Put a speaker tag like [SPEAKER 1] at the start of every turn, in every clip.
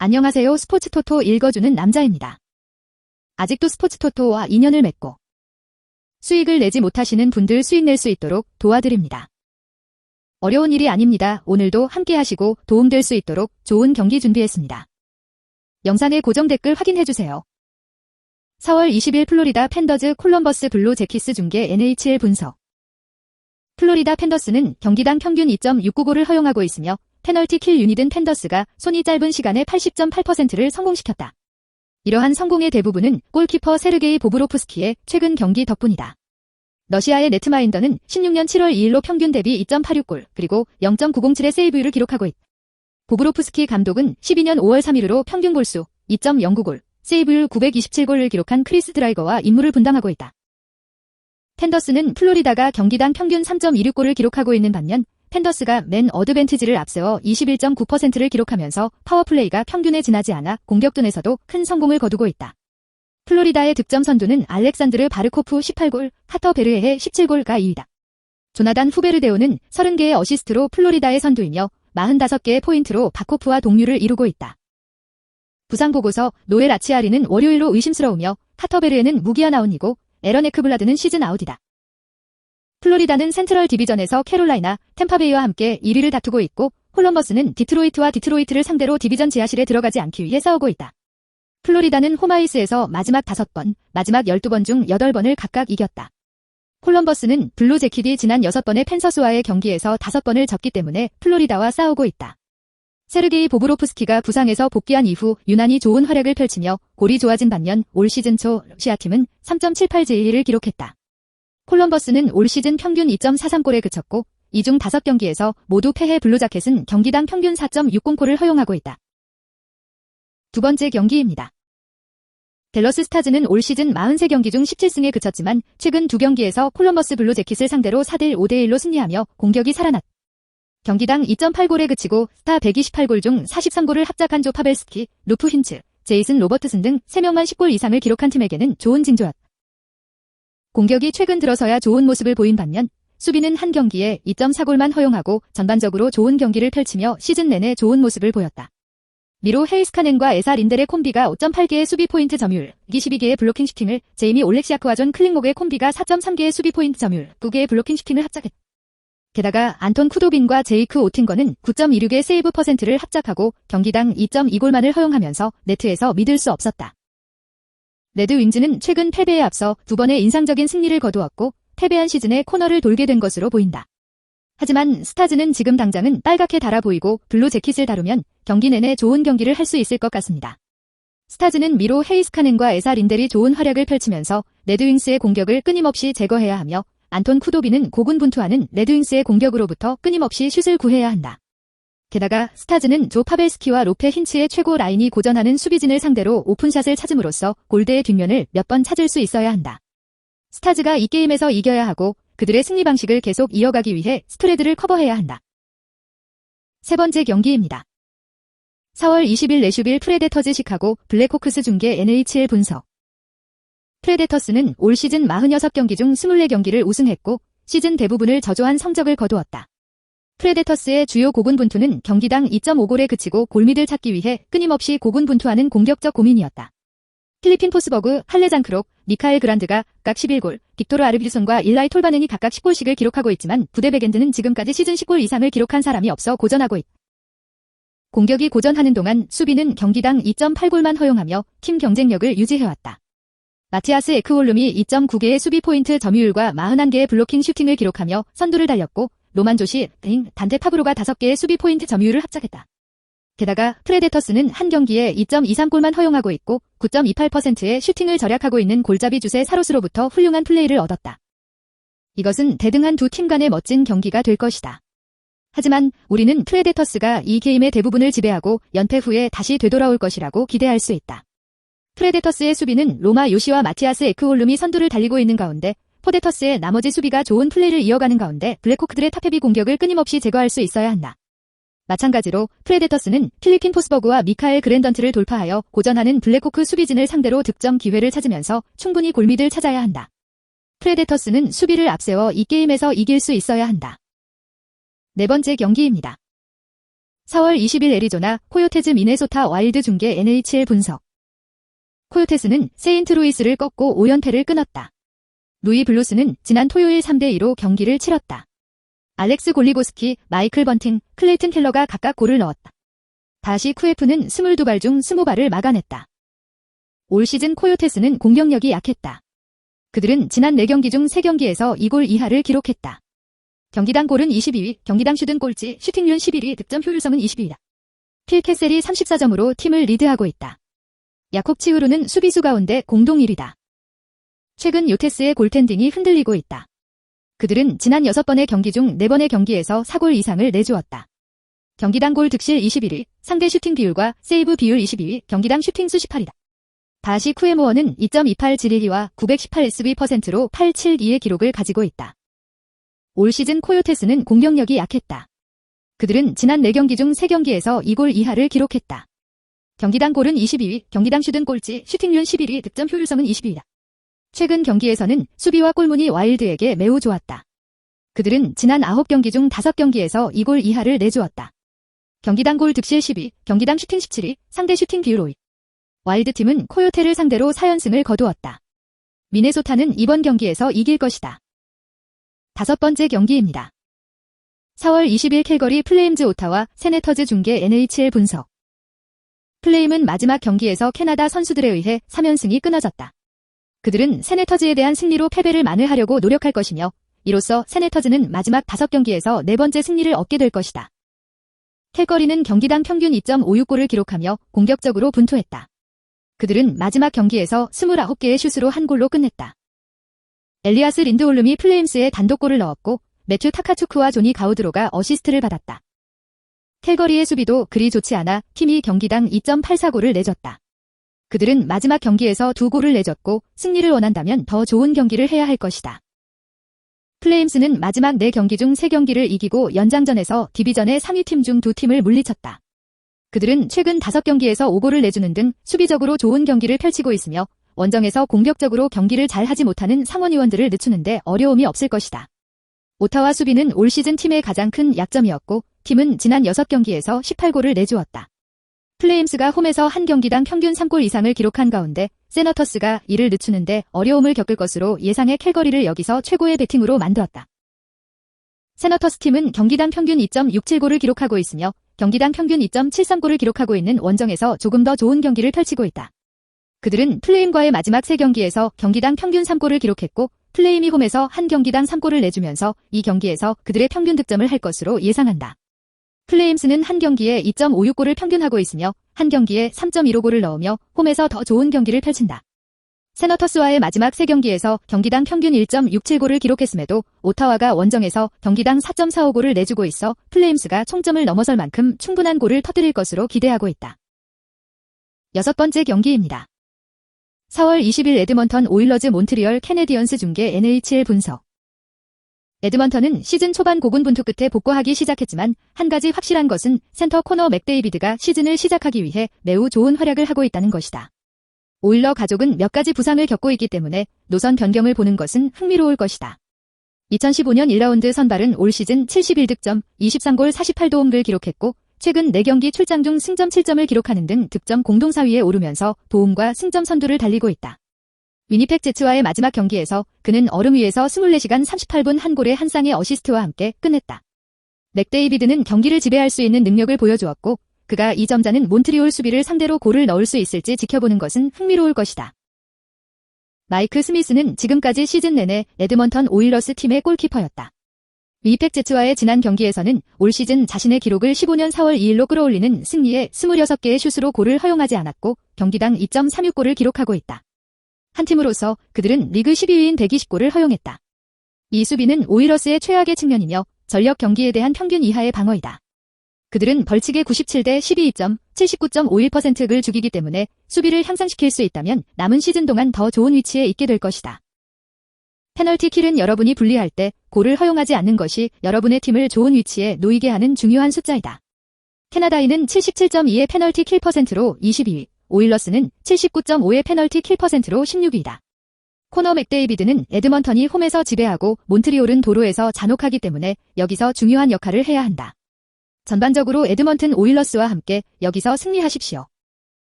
[SPEAKER 1] 안녕하세요. 스포츠토토 읽어주는 남자입니다. 아직도 스포츠토토와 인연을 맺고 수익을 내지 못하시는 분들 수익 낼 수 있도록 도와드립니다. 어려운 일이 아닙니다. 오늘도 함께 하시고 도움될 수 있도록 좋은 경기 준비했습니다. 영상의 고정 댓글 확인해주세요. 4월 20일 플로리다 팬더즈 콜럼버스 블루 제키스 중계 NHL 분석. 플로리다 팬더스는 경기당 평균 2.695를 허용하고 있으며 페널티 킬 유닛은 팬더스가 손이 짧은 시간에 80.8%를 성공시켰다. 이러한 성공의 대부분은 골키퍼 세르게이 보브로프스키의 최근 경기 덕분이다. 러시아의 네트마인더는 16년 7월 2일로 평균 대비 2.86골 그리고 0.907의 세이브율을 기록하고 있다. 보브로프스키 감독은 12년 5월 3일으로 평균 골수 2.09골, 세이브율 927골을 기록한 크리스 드라이거와 임무를 분담하고 있다. 팬더스는 플로리다가 경기당 평균 3.26골을 기록하고 있는 반면 팬더스가 맨 어드밴티지를 앞세워 21.9%를 기록하면서 파워플레이가 평균에 지나지 않아 공격둔에서도 큰 성공을 거두고 있다. 플로리다의 득점 선두는 알렉산드르 바르코프 18골, 카터 베르에헤 17골가 2위다. 조나단 후베르데오는 30개의 어시스트로 플로리다의 선두이며 45개의 포인트로 바코프와 동률을 이루고 있다. 부상보고서 노엘 아치아리는 월요일로 의심스러우며 카터 베르에는 무기한 아웃이고 에런 에크블라드는 시즌 아웃이다. 플로리다는 센트럴 디비전에서 캐롤라이나, 템파베이와 함께 1위를 다투고 있고 콜럼버스는 디트로이트를 상대로 디비전 지하실에 들어가지 않기 위해 싸우고 있다. 플로리다는 홈아이스에서 마지막 5번, 마지막 12번 중 8번을 각각 이겼다. 콜럼버스는 블루 재킷이 지난 6번의 펜서스와의 경기에서 5번을 졌기 때문에 플로리다와 싸우고 있다. 세르게이 보브로프스키가 부상에서 복귀한 이후 유난히 좋은 활약을 펼치며 골이 좋아진 반면 올 시즌 초 러시아팀은 3.78j1을 기록했다. 콜럼버스는 올 시즌 평균 2.43골에 그쳤고 이 중 5경기에서 모두 패해 블루자켓은 경기당 평균 4.60골을 허용하고 있다. 두 번째 경기입니다. 댈러스 스타즈는 올 시즌 43경기 중 17승에 그쳤지만 최근 두 경기에서 콜럼버스 블루재킷을 상대로 4대 5대1로 승리하며 공격이 살아났다. 경기당 2.8골에 그치고 스타 128골 중 43골을 합작한 조 파벨스키, 루프 힌츠, 제이슨 로버트슨 등 3명만 10골 이상을 기록한 팀에게는 좋은 징조였다. 공격이 최근 들어서야 좋은 모습을 보인 반면 수비는 한 경기에 2.4골만 허용하고 전반적으로 좋은 경기를 펼치며 시즌 내내 좋은 모습을 보였다. 미로 헤이스카넨과 에사 린델의 콤비가 5.8개의 수비 포인트 점유율, 22개의 블로킹 슈팅을, 제이미 올렉시아크와 존 클링목의 콤비가 4.3개의 수비 포인트 점유율, 2개의 블로킹 슈팅을 합작했다. 게다가 안톤 쿠도빈과 제이크 오틴거는 9.26의 세이브 퍼센트를 합작하고 경기당 2.2골만을 허용하면서 네트에서 믿을 수 없었다. 레드 윙즈는 최근 패배에 앞서 2번의 인상적인 승리를 거두었고 패배한 시즌에 코너를 돌게 된 것으로 보인다. 하지만 스타즈는 지금 당장은 빨갛게 달아 보이고 블루 재킷을 다루면 경기 내내 좋은 경기를 할 수 있을 것 같습니다. 스타즈는 미로 헤이스카넨과 에사 린델이 좋은 활약을 펼치면서 레드윙스의 공격을 끊임없이 제거해야 하며 안톤 쿠도비는 고군분투하는 레드윙스의 공격으로부터 끊임없이 슛을 구해야 한다. 게다가 스타즈는 조 파벨스키와 로페 힌츠의 최고 라인이 고전하는 수비진을 상대로 오픈샷을 찾음으로써 골대의 뒷면을 몇 번 찾을 수 있어야 한다. 스타즈가 이 게임에서 이겨야 하고 그들의 승리 방식을 계속 이어가기 위해 스프레드를 커버해야 한다. 세 번째 경기입니다. 4월 20일 내슈빌 프레데터즈 시카고 블랙호크스 중계 NHL 분석. 프레데터스는 올 시즌 46경기 중 24경기를 우승했고 시즌 대부분을 저조한 성적을 거두었다. 프레데터스의 주요 고군분투는 경기당 2.5골에 그치고 골밑을 찾기 위해 끊임없이 고군분투하는 공격적 고민이었다. 필리핀 포스버그, 할레 장크록, 미카엘 그란드가 각각 11골, 빅토르 아르비슨과 일라이 톨바넨이 각각 10골씩을 기록하고 있지만 부데 베겐드는 지금까지 시즌 10골 이상을 기록한 사람이 없어 고전하고 있다. 공격이 고전하는 동안 수비는 경기당 2.8골만 허용하며 팀 경쟁력을 유지해왔다. 마티아스 에크홀룸이 2.9개의 수비 포인트 점유율과 41개의 블로킹 슈팅을 기록하며 선두를 달렸고 로만 조시, 단테 파브로가 5개의 수비 포인트 점유율을 합작했다. 게다가 프레데터스는 한 경기에 2.23골만 허용하고 있고 9.28%의 슈팅을 절약하고 있는 골잡이 주세 사로스로부터 훌륭한 플레이를 얻었다. 이것은 대등한 두 팀 간의 멋진 경기가 될 것이다. 하지만 우리는 프레데터스가 이 게임의 대부분을 지배하고 연패 후에 다시 되돌아올 것이라고 기대할 수 있다. 프레데터스의 수비는 로마 요시와 마티아스 에크홀룸이 선두를 달리고 있는 가운데 포데터스의 나머지 수비가 좋은 플레이를 이어가는 가운데 블랙호크들의 탑헤비 공격을 끊임없이 제거할 수 있어야 한다. 마찬가지로 프레데터스는 필리핀 포스버그와 미카엘 그랜던트를 돌파하여 고전하는 블랙호크 수비진을 상대로 득점 기회를 찾으면서 충분히 골밑을 찾아야 한다. 프레데터스는 수비를 앞세워 이 게임에서 이길 수 있어야 한다. 네 번째 경기입니다. 4월 20일 애리조나 코요테즈 미네소타 와일드 중계 NHL 분석. 코요테스는 세인트루이스를 꺾고 5연패를 끊었다. 루이 블루스는 지난 토요일 3대2로 경기를 치렀다. 알렉스 골리고스키, 마이클 번팅, 클레이튼 켈러가 각각 골을 넣었다. 다시 쿠에프는 22발 중 20발을 막아냈다. 올 시즌 코요테스는 공격력이 약했다. 그들은 지난 4경기 중 3경기에서 2골 이하를 기록했다. 경기당 골은 22위, 경기당 슛은 꼴찌, 슈팅률 11위, 득점 효율성은 22위다. 필 캐셀이 34점으로 팀을 리드하고 있다. 야콥 치흐루는 수비수 가운데 공동 1위다. 최근 요테스의 골텐딩이 흔들리고 있다. 그들은 지난 6번의 경기 중 4번의 경기에서 4골 이상을 내주었다. 경기당 골 득실 21위, 상대 슈팅 비율과 세이브 비율 22위, 경기당 슈팅 수 18이다. 다시 쿠에모어는 2.28 지리리와 918 SB%로 872의 기록을 가지고 있다. 올 시즌 코요테스는 공격력이 약했다. 그들은 지난 4경기 중 3경기에서 2골 이하를 기록했다. 경기당 골은 22위, 경기당 슛은 꼴찌, 슈팅률 11위, 득점 효율성은 22위다. 최근 경기에서는 수비와 골문이 와일드에게 매우 좋았다. 그들은 지난 9경기 중 5경기에서 2골 이하를 내주었다. 경기당 골 득실 10위, 경기당 슈팅 17위, 상대 슈팅 비율 5위. 와일드팀은 코요테를 상대로 4연승을 거두었다. 미네소타는 이번 경기에서 이길 것이다. 5번째 경기입니다. 4월 20일 캘거리 플레임즈 오타와 세네터즈 중계 NHL 분석. 플레임은 마지막 경기에서 캐나다 선수들에 의해 3연승이 끊어졌다. 그들은 세네터즈에 대한 승리로 패배를 만회하려고 노력할 것이며 이로써 세네터즈는 마지막 5경기에서 4번째 승리를 얻게 될 것이다. 캘거리는 경기당 평균 2.56골을 기록하며 공격적으로 분투했다. 그들은 마지막 경기에서 29개의 슛으로 한 골로 끝냈다. 엘리아스 린드홀름이 플레임스에 단독골을 넣었고 매튜 타카추크와 조니 가우드로가 어시스트를 받았다. 캘거리의 수비도 그리 좋지 않아 팀이 경기당 2.84골을 내줬다. 그들은 마지막 경기에서 2골을 내줬고 승리를 원한다면 더 좋은 경기를 해야 할 것이다. 플레임스는 마지막 4경기 중 3경기를 이기고 연장전에서 디비전의 상위팀 중 2팀을 물리쳤다. 그들은 최근 5경기에서 5골을 내주는 등 수비적으로 좋은 경기를 펼치고 있으며 원정에서 공격적으로 경기를 잘 하지 못하는 상원의원들을 늦추는데 어려움이 없을 것이다. 오타와 수비는 올 시즌 팀의 가장 큰 약점이었고 팀은 지난 6경기에서 18골을 내주었다. 플레임스가 홈에서 한 경기당 평균 3골 이상을 기록한 가운데 세너터스가 이를 늦추는데 어려움을 겪을 것으로 예상해 캘거리를 여기서 최고의 배팅으로 만들었다. 세너터스 팀은 경기당 평균 2.67골을 기록하고 있으며 경기당 평균 2.73골을 기록하고 있는 원정에서 조금 더 좋은 경기를 펼치고 있다. 그들은 플레임과의 마지막 3경기에서 경기당 평균 3골을 기록했고 플레임이 홈에서 한 경기당 3골을 내주면서 이 경기에서 그들의 평균 득점을 할 것으로 예상한다. 플레임스는 한 경기에 2.56골을 평균하고 있으며 한 경기에 3.15골을 넣으며 홈에서 더 좋은 경기를 펼친다. 세너터스와의 마지막 3경기에서 경기당 평균 1.67골을 기록했음에도 오타와가 원정에서 경기당 4.45골을 내주고 있어 플레임스가 총점을 넘어설 만큼 충분한 골을 터뜨릴 것으로 기대하고 있다. 6번째 경기입니다. 4월 20일 에드먼턴 오일러즈 몬트리얼 캐네디언스 중계 NHL 분석. 에드먼턴은 시즌 초반 고군분투 끝에 복구하기 시작했지만 한 가지 확실한 것은 센터 코너 맥데이비드가 시즌을 시작하기 위해 매우 좋은 활약을 하고 있다는 것이다. 오일러 가족은 몇 가지 부상을 겪고 있기 때문에 노선 변경을 보는 것은 흥미로울 것이다. 2015년 1라운드 선발은 올 시즌 71득점, 23골 48도움을 기록했고 최근 4경기 출장 중 승점 7점을 기록하는 등 득점 공동 4위에 오르면서 도움과 승점 선두를 달리고 있다. 위니펙 제츠와의 마지막 경기에서 그는 얼음 위에서 24시간 38분 한 골에 한 쌍의 어시스트와 함께 끝냈다. 맥데이비드는 경기를 지배할 수 있는 능력을 보여주었고 그가 이 점자는 몬트리올 수비를 상대로 골을 넣을 수 있을지 지켜보는 것은 흥미로울 것이다. 마이크 스미스는 지금까지 시즌 내내 에드먼턴 오일러스 팀의 골키퍼였다. 위니펙 제츠와의 지난 경기에서는 올 시즌 자신의 기록을 15년 4월 2일로 끌어올리는 승리에 26개의 슛으로 골을 허용하지 않았고 경기당 2.36골을 기록하고 있다. 한 팀으로서 그들은 리그 12위인 120골을 허용했다. 이 수비는 오일러스의 최악의 측면이며 전력 경기에 대한 평균 이하의 방어이다. 그들은 벌칙의 97대 12점, 79.51%를 죽이기 때문에 수비를 향상시킬 수 있다면 남은 시즌 동안 더 좋은 위치에 있게 될 것이다. 페널티킬은 여러분이 분리할 때 골을 허용하지 않는 것이 여러분의 팀을 좋은 위치에 놓이게 하는 중요한 숫자이다. 캐나다인은 77.2의 페널티킬 퍼센트로 22위, 오일러스는 79.5의 페널티킬 퍼센트로 16위이다. 코너 맥데이비드는 에드먼턴이 홈에서 지배하고 몬트리올은 도로에서 잔혹하기 때문에 여기서 중요한 역할을 해야 한다. 전반적으로 에드먼튼 오일러스와 함께 여기서 승리하십시오.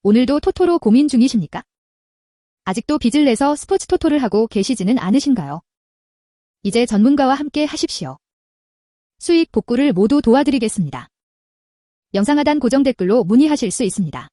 [SPEAKER 1] 오늘도 토토로 고민 중이십니까? 아직도 빚을 내서 스포츠 토토를 하고 계시지는 않으신가요? 이제 전문가와 함께 하십시오. 수익 복구를 모두 도와드리겠습니다. 영상 하단 고정 댓글로 문의하실 수 있습니다.